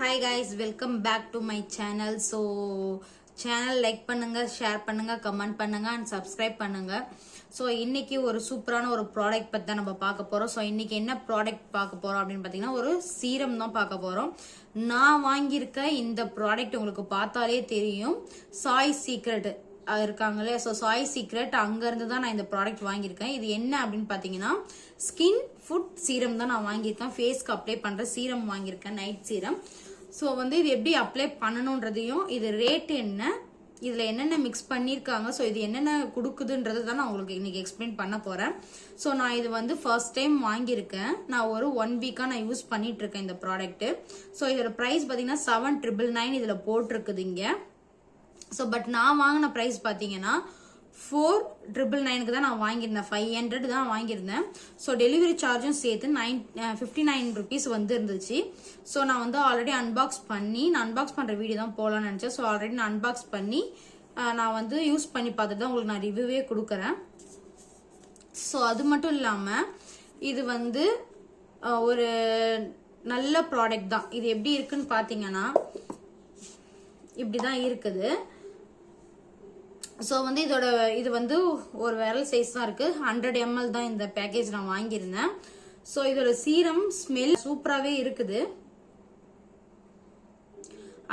Hi guys, welcome back to my channel. So channel like பண்ணுங்க, share பண்ணுங்க, comment பண்ணுங்க and subscribe பண்ணுங்க. So இன்னைக்கு ஒரு சூப்பரான ஒரு ப்ராடக்ட் பத்தி தான் நம்ம பார்க்க போறோம். So இன்னைக்கு என்ன ப்ராடக்ட் பார்க்க போறோம் அப்படின்னு பாத்தீங்கன்னா ஒரு சீரம் தான் பார்க்க போறோம். நான் வாங்கியிருக்க இந்த ப்ராடக்ட் உங்களுக்கு பார்த்தாலே தெரியும். சாய் சீக்ரெட் இருக்காங்களே, ஸோ சாய் சீக்ரெட் அங்கேருந்து தான் நான் இந்த ப்ராடக்ட் வாங்கியிருக்கேன். இது என்ன அப்படின்னு பார்த்தீங்கன்னா ஸ்கின் ஃபுட் சீரம் தான் நான் வாங்கியிருக்கேன். ஃபேஸ்க்கு அப்ளை பண்ணுற சீரம் வாங்கியிருக்கேன், நைட் சீரம். ஸோ இது எப்படி அப்ளை பண்ணணுன்றதையும் இது ரேட் என்ன, இதில் என்னென்ன மிக்ஸ் பண்ணியிருக்காங்க, ஸோ இது என்னென்ன கொடுக்குதுன்றது தான் நான் உங்களுக்கு இன்னைக்கு எக்ஸ்பிளைன் பண்ண போகிறேன். ஸோ நான் இது ஃபர்ஸ்ட் டைம் வாங்கியிருக்கேன். நான் ஒரு 1 வீக்காக நான் யூஸ் பண்ணிட்டு இருக்கேன் இந்த ப்ராடக்ட்டு. ஸோ இதோட ப்ரைஸ் பார்த்தீங்கன்னா 7,999 இதில் போட்டிருக்குது இங்கே. ஸோ பட் நான் வாங்கின ப்ரைஸ் பார்த்தீங்கன்னா 4,999 தான் நான் வாங்கியிருந்தேன். 500 தான் வாங்கியிருந்தேன். ஸோ டெலிவரி சார்ஜும் சேர்த்து 59 ருபீஸ் இருந்துச்சு. ஸோ நான் ஆல்ரெடி அன்பாக்ஸ் பண்ணி நான் அன்பாக்ஸ் பண்ணுற வீடியோ தான் போகலான்னு நினச்சேன். ஸோ ஆல்ரெடி நான் அன்பாக்ஸ் பண்ணி நான் யூஸ் பண்ணி பார்த்துட்டு தான் உங்களுக்கு நான் ரிவ்யூவே கொடுக்குறேன். ஸோ அது மட்டும் இல்லாமல் இது ஒரு நல்ல ப்ராடக்ட் தான். இது எப்படி இருக்குன்னு பார்த்தீங்கன்னா இப்படிதான் இருக்குது. ஸோ இது ஒரு விரல் சைஸ் தான் இருக்கு. 100 ml தான் இந்த பேக்கேஜ் நான் வாங்கியிருந்தேன். ஸோ இதோட சீரம் ஸ்மெல் சூப்பராகவே இருக்குது.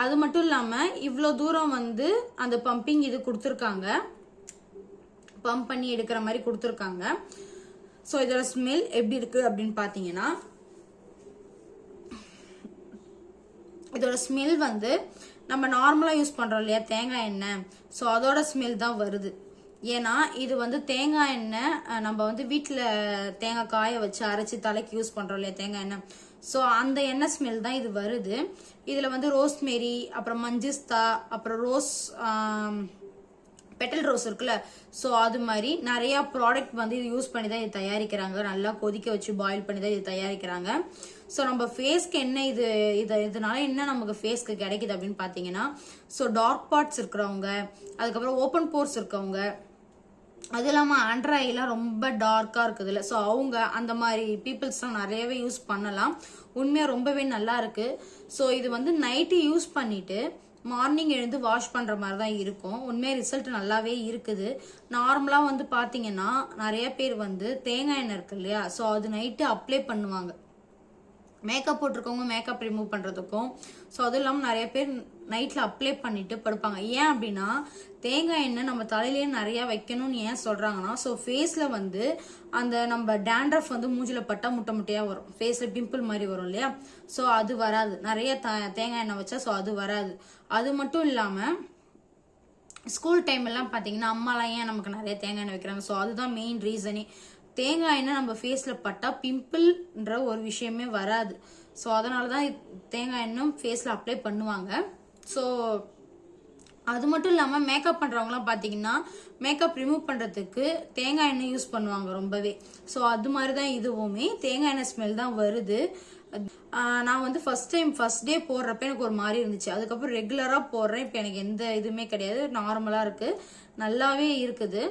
அது மட்டும் இல்லாம இவ்வளோ தூரம் அந்த பம்பிங் இது கொடுத்துருக்காங்க, பம்ப் பண்ணி எடுக்கிற மாதிரி கொடுத்துருக்காங்க. ஸோ இதோட ஸ்மெல் எப்படி இருக்கு அப்படின்னு பார்த்தீங்கன்னா இதோட ஸ்மெல் நம்ம நார்மலாக யூஸ் பண்ணுறோம் இல்லையா தேங்காய் எண்ணெய், ஸோ அதோட ஸ்மெல் தான் வருது. ஏன்னா இது தேங்காய் எண்ணெய் நம்ம வீட்டில் தேங்காய் காய வச்சு அரைச்சி தலைக்கு யூஸ் பண்ணுறோம் இல்லையா தேங்காய் எண்ணெய், ஸோ அந்த எண்ணெய் ஸ்மெல் தான் இது வருது. இதில் ரோஸ்மேரி, அப்புறம் மஞ்சிஸ்தா, அப்புறம் பெட்டல் ரோஸ் இருக்குல்ல, ஸோ அது மாதிரி நிறைய ப்ராடக்ட் இது யூஸ் பண்ணி தான் இது தயாரிக்கிறாங்க. நல்லா கொதிக்க வச்சு பாயில் பண்ணி தான் இது தயாரிக்கிறாங்க. ஸோ நம்ம ஃபேஸ்க்கு என்ன இதனால என்ன நமக்கு ஃபேஸ்க்கு கிடைக்குது அப்படின்னு பார்த்தீங்கன்னா, ஸோ டார்க் பார்ட்ஸ் இருக்கிறவங்க, அதுக்கப்புறம் ஓப்பன் போர்ஸ் இருக்கவங்க, அது இல்லாமல் அண்டர் ஐலாம் ரொம்ப டார்க்காக இருக்குது இல்லை, ஸோ அவங்க அந்த மாதிரி பீப்புள்ஸ்லாம் நிறையவே யூஸ் பண்ணலாம். உண்மையாக ரொம்பவே நல்லா இருக்கு. ஸோ இது நைட்டு யூஸ் பண்ணிட்டு மார்னிங் எழுந்து வாஷ் பண்ணுற மாதிரி தான் இருக்கும். உண்மையாக ரிசல்ட் நல்லாவே இருக்குது. நார்மலாக பார்த்தீங்கன்னா நிறைய பேர் தேங்காய் எண்ணெய் இருக்கு இல்லையா, ஸோ அது நைட்டு அப்ளை பண்ணுவாங்க. மேக்கப் போட்டிருக்கவங்க மேக்கப் ரிமூவ் பண்ணுறதுக்கும். ஸோ அதுவும் இல்லாமல் நிறைய பேர் நைட்டில் அப்ளை பண்ணிட்டு படுப்பாங்க. ஏன் அப்படின்னா தேங்காய் எண்ணெய் நம்ம தலையிலேயே நிறையா வைக்கணும்னு ஏன் சொல்கிறாங்கன்னா, ஸோ ஃபேஸில் அந்த நம்ம டேண்ட்ரஃப் மூஞ்சில் பட்டா முட்டை முட்டையாக வரும், ஃபேஸில் பிம்பிள் மாதிரி வரும் இல்லையா, ஸோ அது வராது நிறைய தேங்காய் எண்ணெய் வச்சா. ஸோ அது வராது. அது மட்டும் இல்லாமல் ஸ்கூல் டைம் எல்லாம் பார்த்தீங்கன்னா அம்மாலாம் ஏன் நமக்கு நிறைய தேங்காய் எண்ணெய் வைக்கிறாங்க, ஸோ அதுதான் மெயின் ரீசனே. தேங்காய் எண்ணெய் நம்ம ஃபேஸில் பட்டா பிம்பிள்ன்ற ஒரு விஷயமே வராது. ஸோ அதனால தான் தேங்காய் எண்ணெய் ஃபேஸில் அப்ளை பண்ணுவாங்க. ஸோ அது மட்டும் இல்லாமல் மேக்கப் பண்ணுறவங்களாம் பார்த்தீங்கன்னா மேக்கப் ரிமூவ் பண்ணுறதுக்கு தேங்காய் எண்ணெய் யூஸ் பண்ணுவாங்க ரொம்பவே. ஸோ அது மாதிரி தான் இதுவுமே தேங்காய் எண்ணெய் ஸ்மெல் தான் வருது. நான் ஃபர்ஸ்ட் டே போடுறப்ப எனக்கு ஒரு மாதிரி இருந்துச்சு. அதுக்கப்புறம் ரெகுலராக போடுறேன். இப்போ எனக்கு எந்த இதுவுமே கிடையாது, நார்மலாக இருக்குது, நல்லாவே இருக்குது.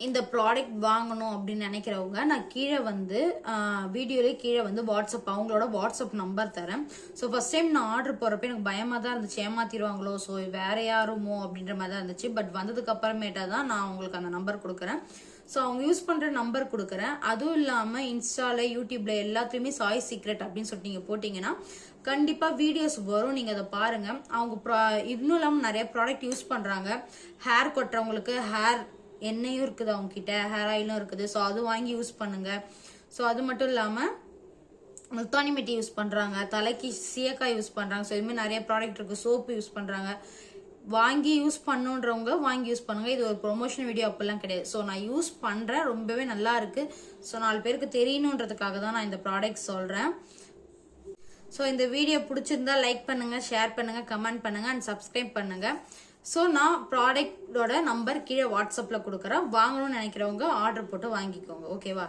இந்த ப்ராடக்ட் வாங்கணும் அப்படின்னு நினைக்கிறவங்க நான் கீழே வீடியோலேயே கீழே வாட்ஸ்அப் அவங்களோட வாட்ஸ்அப் நம்பர் தரேன். ஸோ ஃபர்ஸ்ட் டைம் நான் ஆர்டர் போடுறப்ப எனக்கு பயமாக தான் இருந்துச்சு, ஏமாத்திடுவாங்களோ, ஸோ வேற யாருமோ அப்படின்ற மாதிரி தான் இருந்துச்சு. பட் வந்ததுக்கு அப்புறமேட்டா தான் நான் உங்களுக்கு அந்த நம்பர் கொடுக்குறேன். ஸோ அவங்க யூஸ் பண்ணுற நம்பர் கொடுக்குறேன். அதுவும் இல்லாமல் இன்ஸ்டால யூடியூப்ல எல்லாத்துலேயுமே சாய் சீக்ரெட் அப்படின்னு சொல்லிட்டு நீங்கள் போட்டிங்கன்னா கண்டிப்பாக வீடியோஸ் வரும், நீங்கள் அதை பாருங்கள். அவங்க இன்னும் இல்லாமல் நிறைய ப்ராடக்ட் யூஸ் பண்ணுறாங்க. ஹேர் கொட்டுறவங்களுக்கு ஹேர் எண்ணெயும் இருக்குது, அவங்க கிட்ட ஹேர் ஆயிலும் இருக்குது. ஸோ அது வாங்கி யூஸ் பண்ணுங்க. ஸோ அது மட்டும் இல்லாமல் முல்தானி மெட்டி யூஸ் பண்ணுறாங்க, தலைக்கு சீயக்காய் யூஸ் பண்ணுறாங்க. ஸோ இதுமாதிரி நிறைய ப்ராடக்ட் இருக்குது. சோப்பு யூஸ் பண்ணுறாங்க. வாங்கி யூஸ் பண்ணுன்றவங்க வாங்கி யூஸ் பண்ணுங்க. இது ஒரு ப்ரொமோஷன் வீடியோ அப்பெல்லாம் கிடையாது. ஸோ நான் யூஸ் பண்ணுறேன், ரொம்பவே நல்லா இருக்கு. ஸோ 4 பேருக்கு தெரியணுன்றதுக்காக தான் நான் இந்த ப்ராடக்ட் சொல்கிறேன். ஸோ இந்த வீடியோ பிடிச்சிருந்தா லைக் பண்ணுங்க, ஷேர் பண்ணுங்க, கமெண்ட் பண்ணுங்க அண்ட் சப்ஸ்கிரைப் பண்ணுங்க. ஸோ நான் ப்ராடக்டோட நம்பர் கீழே வாட்ஸ்அப்பில் கொடுக்குறேன். வாங்கணும்னு நினைக்கிறவங்க ஆர்டர் போட்டு வாங்கிக்கோங்க. ஓகேவா?